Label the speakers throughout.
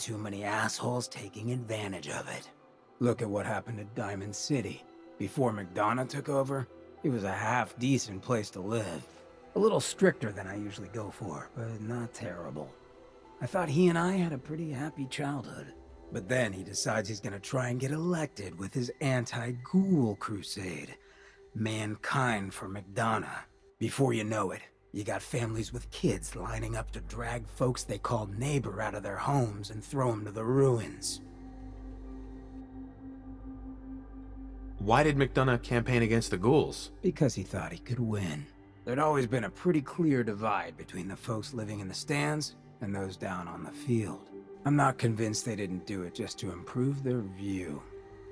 Speaker 1: too many assholes taking advantage of it. Look at what happened to Diamond City. Before McDonough took over, it was a half-decent place to live. A little stricter than I usually go for, but not terrible. I thought he and I had a pretty happy childhood. But then he decides he's gonna try and get elected with his anti-ghoul crusade. Mankind for McDonough. Before you know it, you got families with kids lining up to drag folks they call neighbor out of their homes and throw them to the ruins.
Speaker 2: Why did McDonough campaign against the ghouls?
Speaker 1: Because he thought he could win. There'd always been a pretty clear divide between the folks living in the stands and those down on the field. I'm not convinced they didn't do it just to improve their view.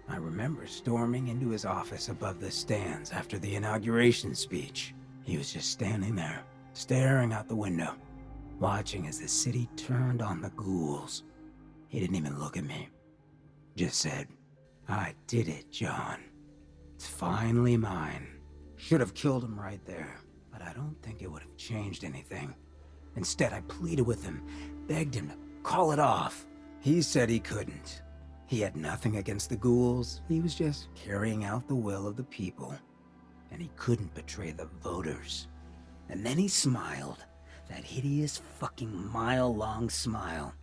Speaker 1: I remember storming into his office above the stands after the inauguration speech. He was just standing there, staring out the window, watching as the city turned on the ghouls. He didn't even look at me. Just said, "I did it, John. It's finally mine." Should have killed him right there, but I don't think it would have changed anything. Instead, I pleaded with him, begged him to call it off. He said he couldn't. He had nothing against the ghouls. He was just carrying out the will of the people. And he couldn't betray the voters. And then he smiled. That hideous fucking mile-long smile.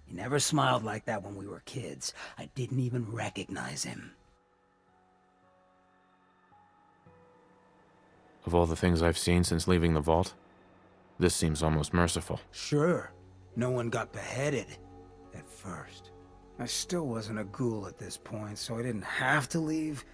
Speaker 1: He never smiled like that when we were kids. I didn't even recognize him.
Speaker 2: Of all the things I've seen since leaving the vault, this seems almost merciful.
Speaker 1: Sure. No one got beheaded. At first. I still wasn't a ghoul at this point, so I didn't have to leave,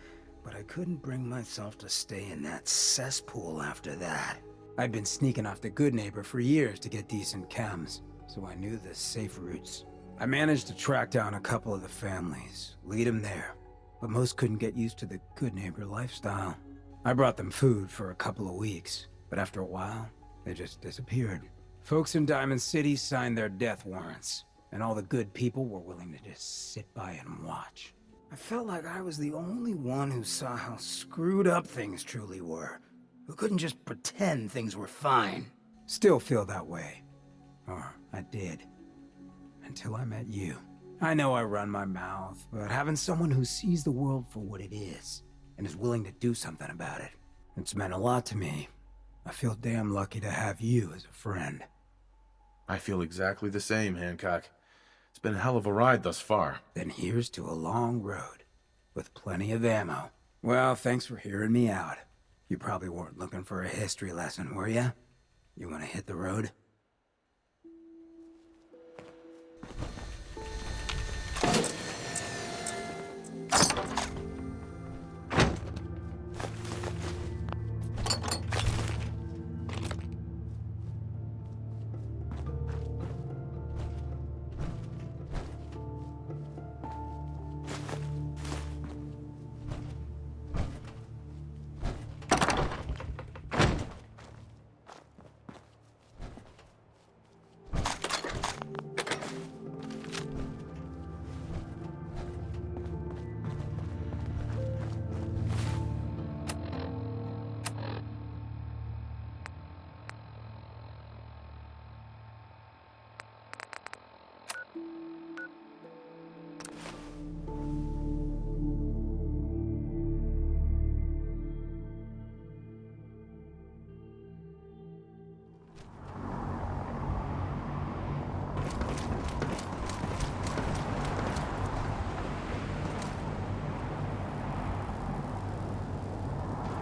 Speaker 1: but I couldn't bring myself to stay in that cesspool after that. I'd been sneaking off the Good Neighbor for years to get decent chems, so I knew the safe routes. I managed to track down a couple of the families, lead them there, but most couldn't get used to the Good Neighbor lifestyle. I brought them food for a couple of weeks, but after a while, they just disappeared. Folks in Diamond City signed their death warrants, and all the good people were willing to just sit by and watch. I felt like I was the only one who saw how screwed up things truly were, who couldn't just pretend things were fine. Still feel that way. Or I did. Until I met you. I know I run my mouth, but having someone who sees the world for what it is, and is willing to do something about it, it's meant a lot to me. I feel damn lucky to have you as a friend.
Speaker 2: I feel exactly the same, Hancock. It's been a hell of a ride thus far.
Speaker 1: Then here's to a long road, with plenty of ammo. Well, thanks for hearing me out. You probably weren't looking for a history lesson, were ya? You want to hit the road?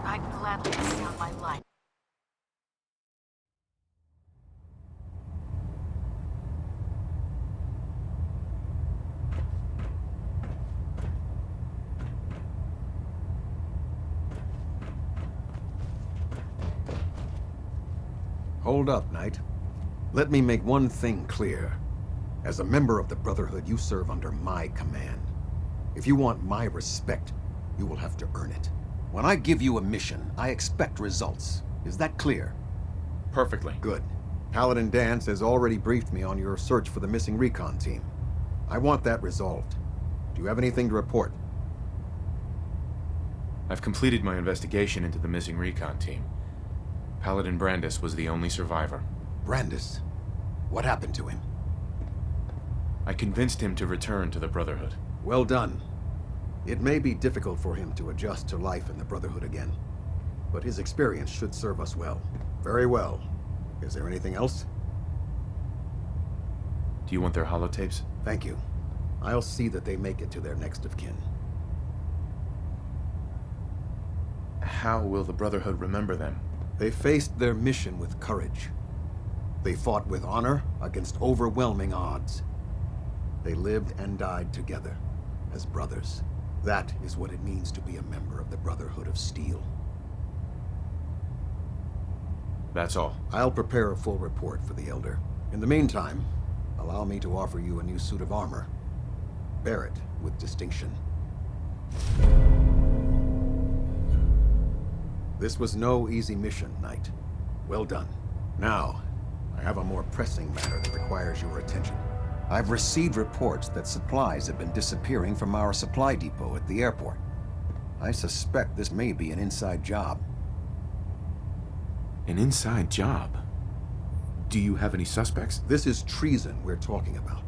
Speaker 3: I'd gladly lay down my life.
Speaker 4: Hold up, Knight. Let me make one thing clear. As a member of the Brotherhood, you serve under my command. If you want my respect, you will have to earn it. When I give you a mission, I expect results. Is that clear?
Speaker 2: Perfectly.
Speaker 4: Good. Paladin Danse has already briefed me on your search for the missing recon team. I want that resolved. Do you have anything to report?
Speaker 2: I've completed my investigation into the missing recon team. Paladin Brandis was the only survivor.
Speaker 4: Brandis? What happened to him?
Speaker 2: I convinced him to return to the Brotherhood.
Speaker 4: Well done. It may be difficult for him to adjust to life in the Brotherhood again, but his experience should serve us well. Very well. Is there anything else?
Speaker 2: Do you want their holotapes?
Speaker 4: Thank you. I'll see that they make it to their next of kin.
Speaker 2: How will the Brotherhood remember them?
Speaker 4: They faced their mission with courage. They fought with honor against overwhelming odds. They lived and died together as brothers. That is what it means to be a member of the Brotherhood of Steel.
Speaker 2: That's all.
Speaker 4: I'll prepare a full report for the Elder. In the meantime, allow me to offer you a new suit of armor. Bear it with distinction. This was no easy mission, Knight. Well done. Now, I have a more pressing matter that requires your attention. I've received reports that supplies have been disappearing from our supply depot at the airport. I suspect this may be an inside job.
Speaker 2: An inside job? Do you have any suspects?
Speaker 4: This is treason we're talking about.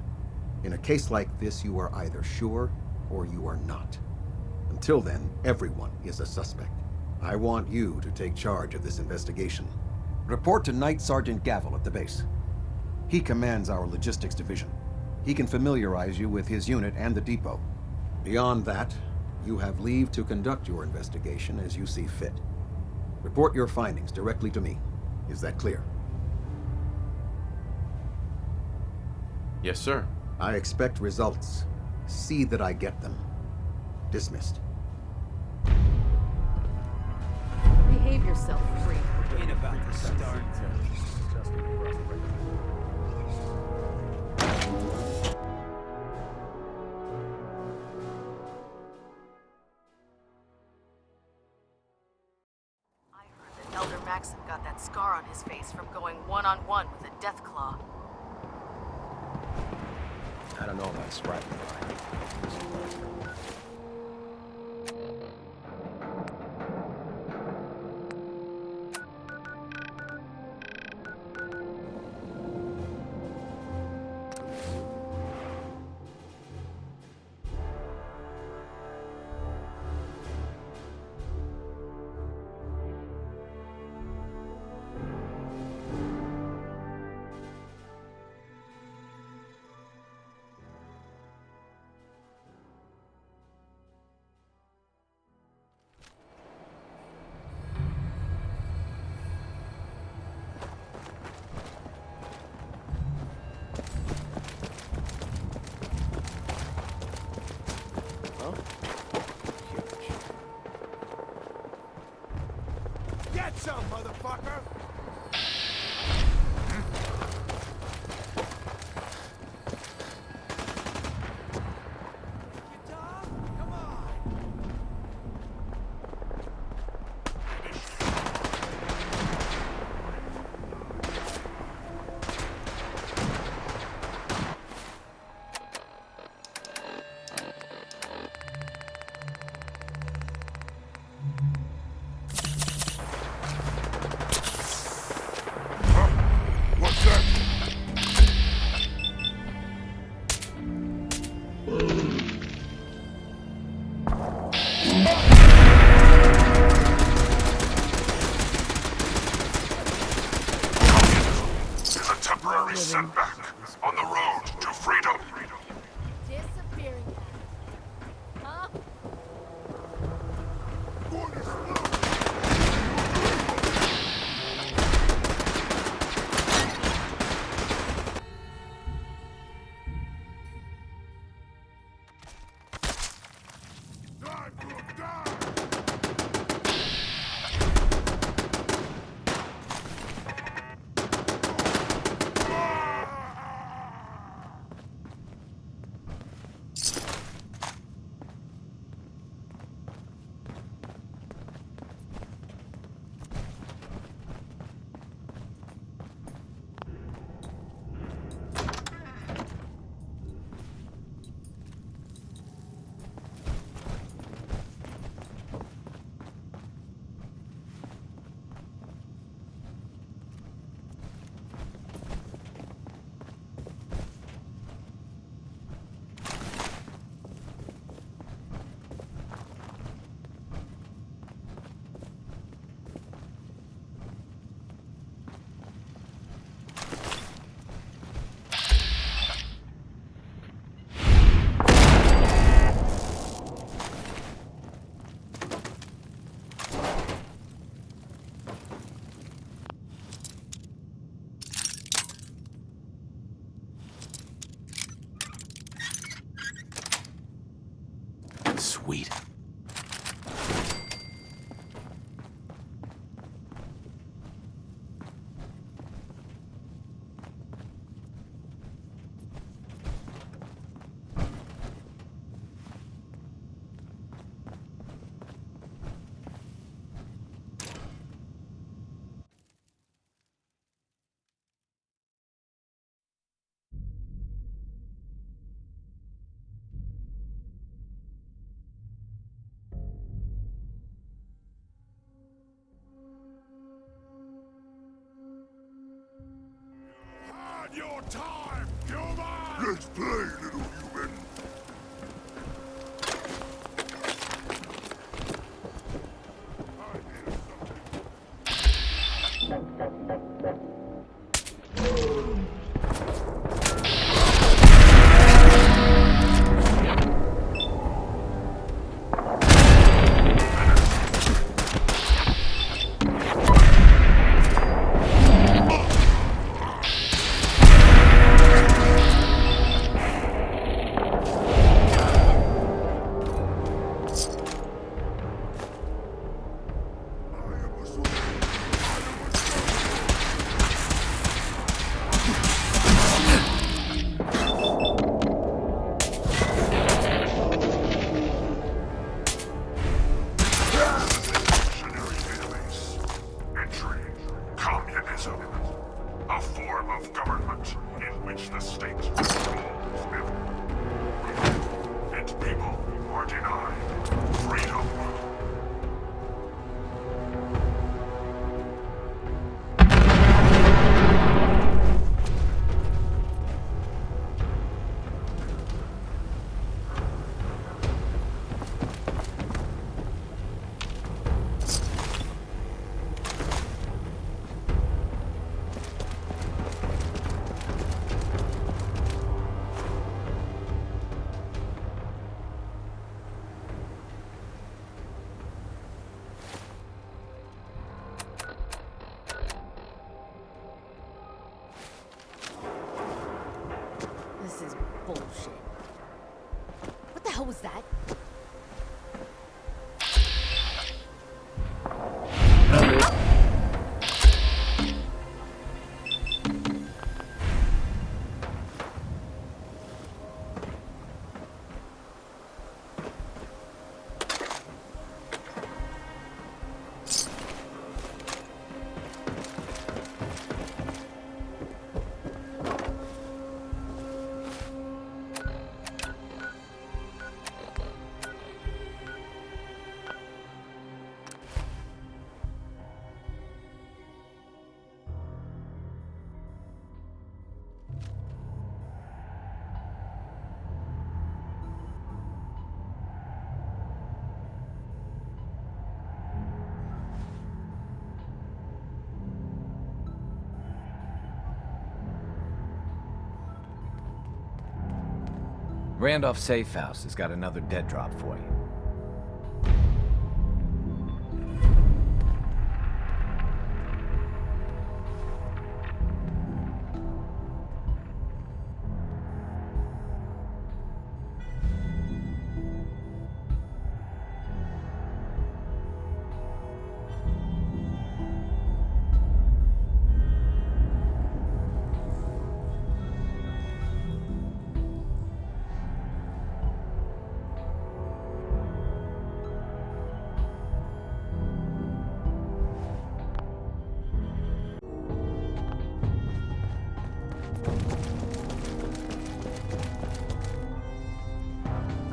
Speaker 4: In a case like this, you are either sure or you are not. Until then, everyone is a suspect. I want you to take charge of this investigation. Report to Knight Sergeant Gavel at the base. He commands our logistics division. He can familiarize you with his unit and the depot. Beyond that, you have leave to conduct your investigation as you see fit. Report your findings directly to me. Is that clear?
Speaker 2: Yes, sir.
Speaker 4: I expect results. See that I get them. Dismissed.
Speaker 3: Behave yourself, freak.
Speaker 1: Ain't about to start.
Speaker 3: I heard that Elder Maxim got that scar on his face from going one-on-one with a Deathclaw.
Speaker 4: I don't know about Sprite.
Speaker 5: Get some, motherfucker! You done? Come on! What's that? Is a temporary setback on the road to freedom.
Speaker 3: Disappearing. Huh?
Speaker 2: Sweet.
Speaker 5: Had your time, human! Let's play, little human. Communism, a form of government in which the state controls everything, and people are denied freedom.
Speaker 6: This is bullshit. What the hell was that?
Speaker 7: Randolph Safe House has got another dead drop for you.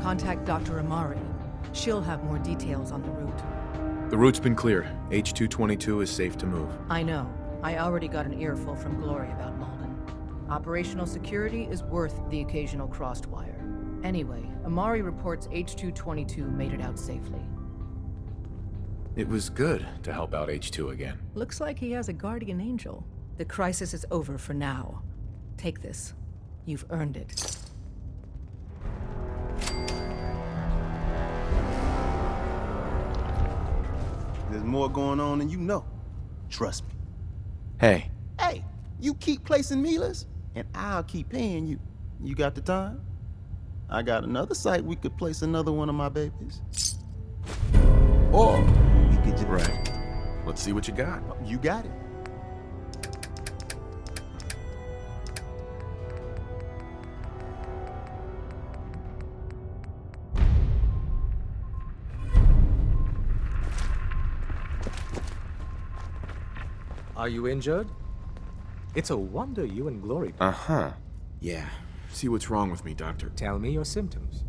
Speaker 3: Contact Dr. Amari. She'll have more details on the route.
Speaker 2: The route's been cleared. H-222 is safe to move.
Speaker 3: I know. I already got an earful from Glory about Malden. Operational security is worth the occasional crossed wire. Anyway, Amari reports H-222 made it out safely.
Speaker 2: It was good to help out H2 again.
Speaker 3: Looks like he has a guardian angel. The crisis is over for now. Take this. You've earned it.
Speaker 8: There's more going on than you know. Trust me.
Speaker 2: Hey,
Speaker 8: Hey, you keep placing Milas, and I'll keep paying you. You got the time? I got another site we could place another one of my babies. Or we could just...
Speaker 2: Right. Let's see what you got.
Speaker 8: You got it.
Speaker 9: Are you injured? It's a wonder you and Glory...
Speaker 2: Uh-huh. Yeah. See what's wrong with me, Doctor.
Speaker 9: Tell me your symptoms.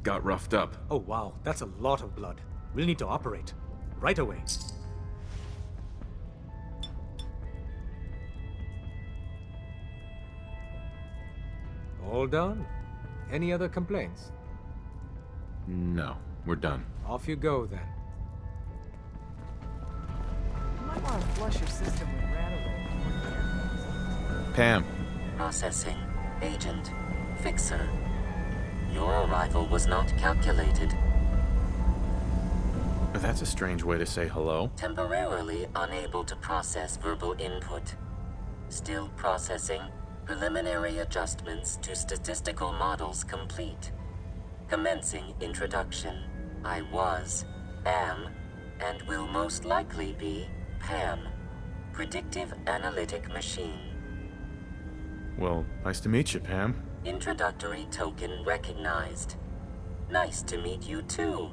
Speaker 2: Got roughed up.
Speaker 9: Oh, wow. That's a lot of blood. We'll need to operate. Right away. All done? Any other complaints?
Speaker 2: No, we're done.
Speaker 9: Off you go, then.
Speaker 3: You might want to flush your system with Radaway.
Speaker 2: Pam.
Speaker 10: Processing. Agent. Fixer. Your arrival was not calculated.
Speaker 2: That's a strange way to say hello.
Speaker 10: Temporarily unable to process verbal input. Still processing. Preliminary adjustments to statistical models complete. Commencing introduction. I was, am, and will most likely be Pam. Predictive Analytic Machine.
Speaker 2: Well, nice to meet you, Pam.
Speaker 10: Introductory token recognized. Nice to meet you too,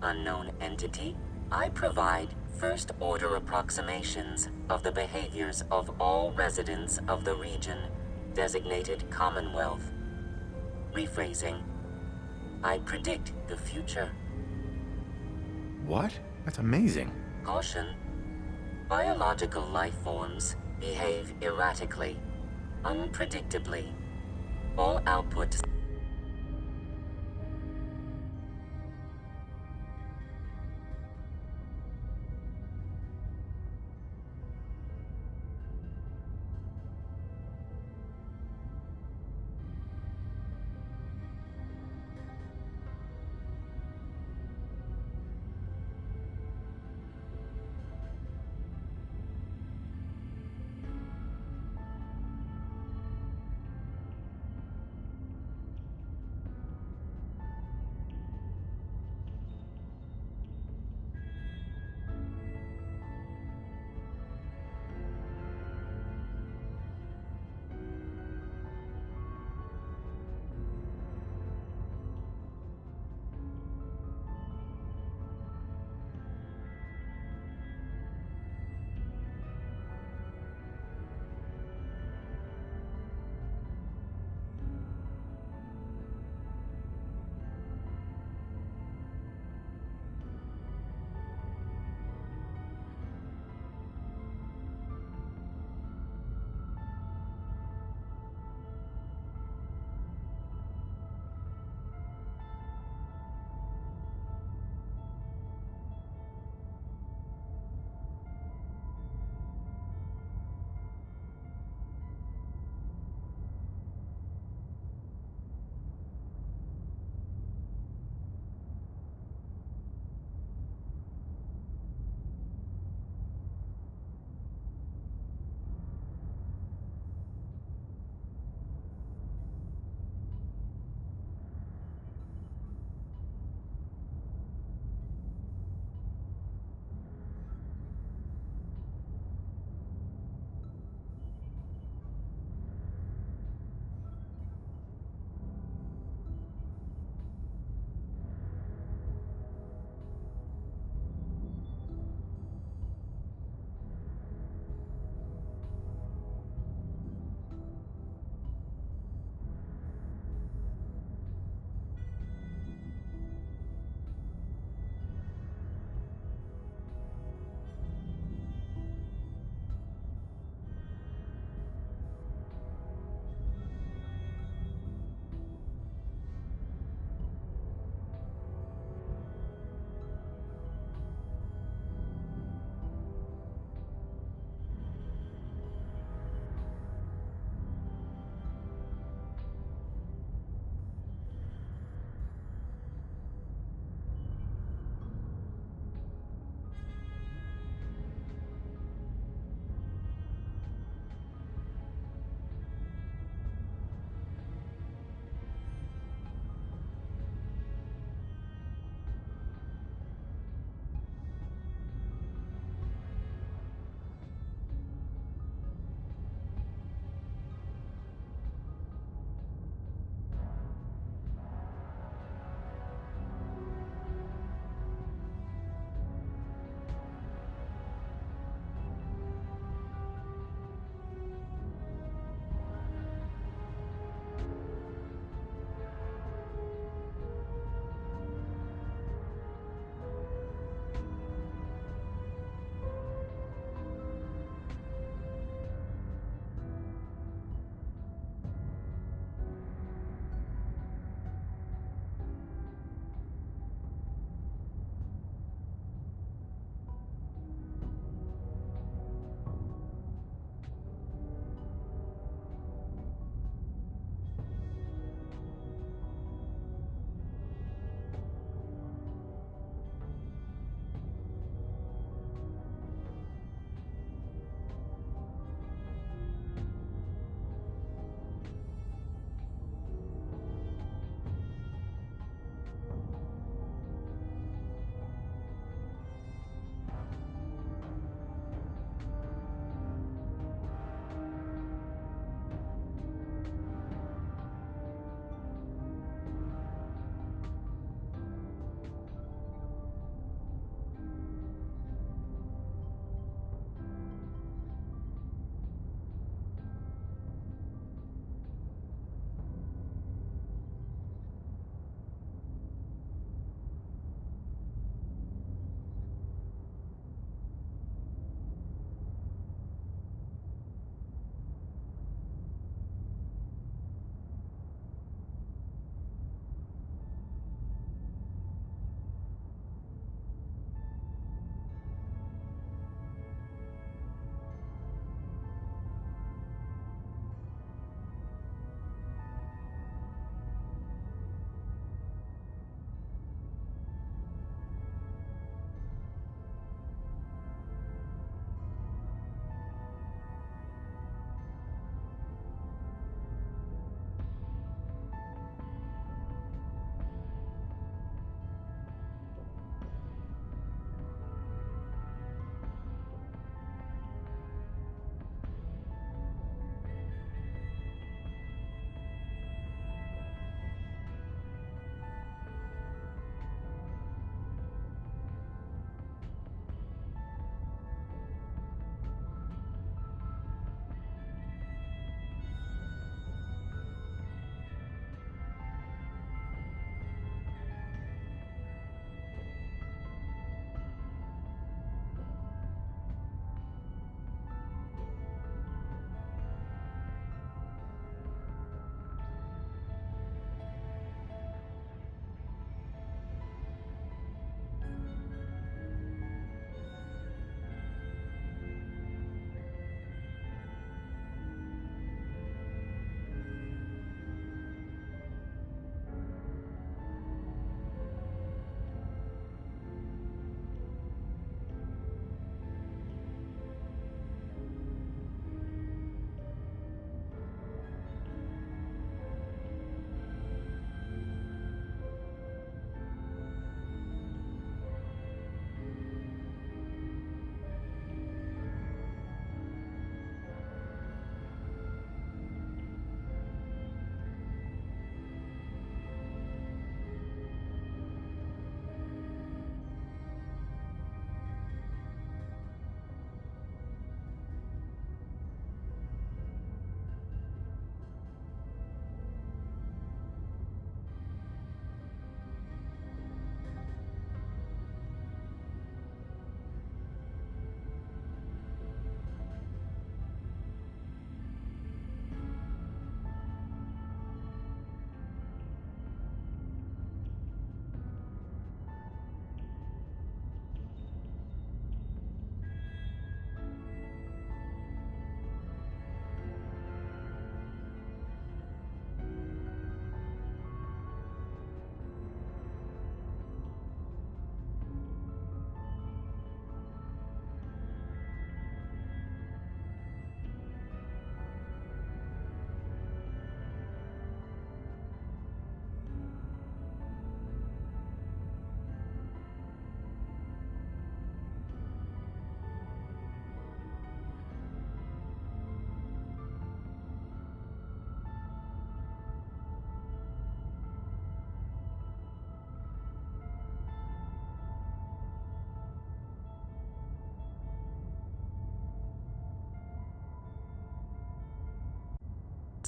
Speaker 10: unknown entity. I provide first-order approximations of the behaviors of all residents of the region, designated Commonwealth. Rephrasing. I predict the future.
Speaker 2: What? That's amazing.
Speaker 10: Caution. Biological life forms behave erratically, unpredictably. All output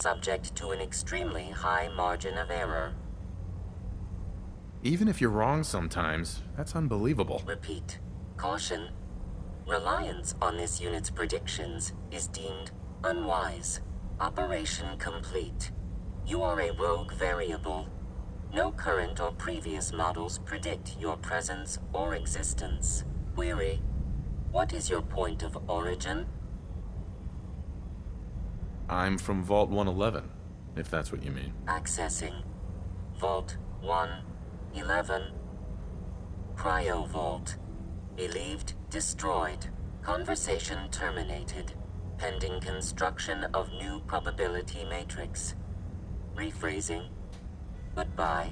Speaker 10: subject to an extremely high margin of error.
Speaker 2: Even if you're wrong sometimes, that's unbelievable.
Speaker 10: Repeat. Caution. Reliance on this unit's predictions is deemed unwise. Operation complete. You are a rogue variable. No current or previous models predict your presence or existence. Query. What is your point of origin?
Speaker 2: I'm from Vault 111, if that's what you mean.
Speaker 10: Accessing. Vault 111. Cryo Vault. Believed destroyed. Conversation terminated. Pending construction of new probability matrix. Rephrasing. Goodbye.